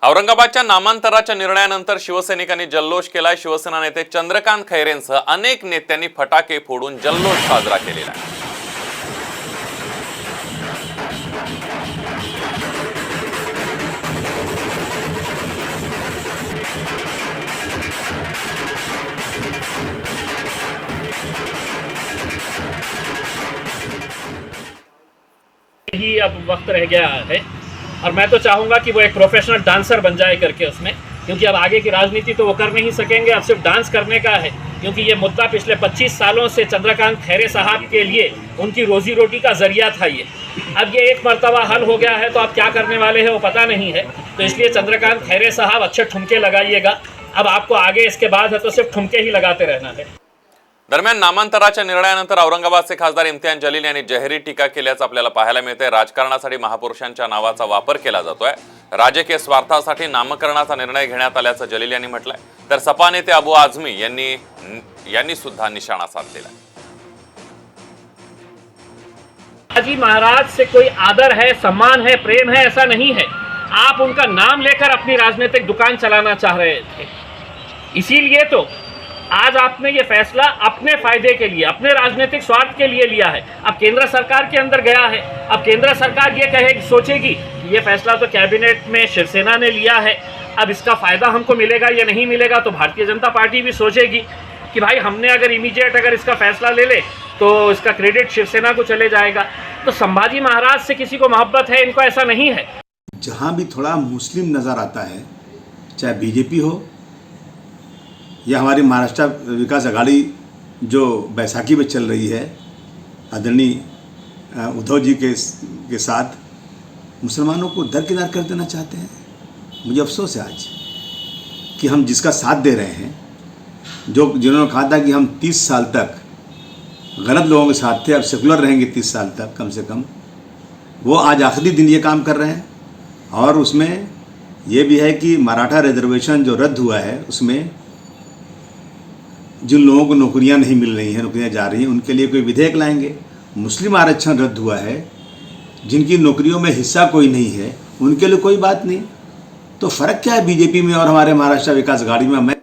औरंगाबादच्या नामांतराच्या निर्णयानंतर शिवसैनिकांनी जल्लोष केलाय। शिवसेना नेते चंद्रकांत खैरेंसह अनेक नेत्यांनी फटाके फोडून जल्लोष साजरा केलेला आहे। ही अब वक्त रह गया है और मैं तो चाहूँगा कि वो एक प्रोफेशनल डांसर बन जाए करके उसमें, क्योंकि अब आगे की राजनीति तो वो कर नहीं सकेंगे, अब सिर्फ डांस करने का है। क्योंकि ये मुद्दा पिछले 25 सालों से चंद्रकांत खैरे साहब के लिए उनकी रोजी रोटी का जरिया था ये। अब ये एक मर्तबा हल हो गया है तो आप क्या करने वाले हैं वो पता नहीं है। तो इसलिए चंद्रकांत खैरे साहब अच्छे ठुमके लगाइएगा। अब आपको आगे इसके बाद है तो सिर्फ ठुमके ही लगाते रहना है। दरम्यान नामांतराच्या निर्णयानंतर औरंगाबादचे खासदार इम्तियाज जलील यांनी जाहीर टीका केल्याचं आपल्याला पाहायला मिळतंय। राजकारणासाठी महापुरुषांच्या नावाचा वापर केला जातोय। राजकीय स्वार्थासाठी नामकरणाचा निर्णय घेण्यात आल्याचं जलील यांनी म्हटलंय। तर सपा नेते अबू आझमी यांनी सुद्धा निशाणा साधलेला आहे। शिवाजी महाराज से कोई आदर है, सम्मान है, प्रेम है, ऐसा नहीं है। आप उनका नाम लेकर अपनी राजनीतिक दुकान चलाना चाह रहे थे, इसीलिए तो आज आपने ये फैसला अपने फायदे के लिए, अपने राजनीतिक स्वार्थ के लिए लिया है। अब केंद्र सरकार के अंदर गया है, अब केंद्र सरकार ये कहेगी, सोचेगी कि ये फैसला तो कैबिनेट में शिवसेना ने लिया है, अब इसका फायदा हमको मिलेगा या नहीं मिलेगा। तो भारतीय जनता पार्टी भी सोचेगी कि भाई हमने अगर इमीडिएट अगर इसका फैसला ले ले तो इसका क्रेडिट शिवसेना को चले जाएगा। तो संभाजी महाराज से किसी को मोहब्बत है, इनको ऐसा नहीं है। जहाँ भी थोड़ा मुस्लिम नज़र आता है, चाहे बीजेपी हो या हमारी महाराष्ट्र विकास आघाड़ी जो बैसाखी में चल रही है आदरणीय उद्धव जी के साथ, मुसलमानों को दरकिनार कर देना चाहते हैं। मुझे अफसोस है आज कि हम जिसका साथ दे रहे हैं, जिन्होंने कहा था कि हम 30 साल तक गलत लोगों के साथ थे, अब सेकुलर रहेंगे 30 साल तक कम से कम, वो आज आखिरी दिन ये काम कर रहे हैं। और उसमें ये भी है कि मराठा रिजर्वेशन जो रद्द हुआ है, उसमें जिन लोगों को नौकरियां नहीं मिल रही हैं, नौकरियां जा रही हैं, उनके लिए कोई विधेयक लाएंगे। मुस्लिम आरक्षण रद्द हुआ है, जिनकी नौकरियों में हिस्सा कोई नहीं है, उनके लिए कोई बात नहीं। तो फ़र्क क्या है बीजेपी में और हमारे महाराष्ट्र विकास आघाड़ी में? मैं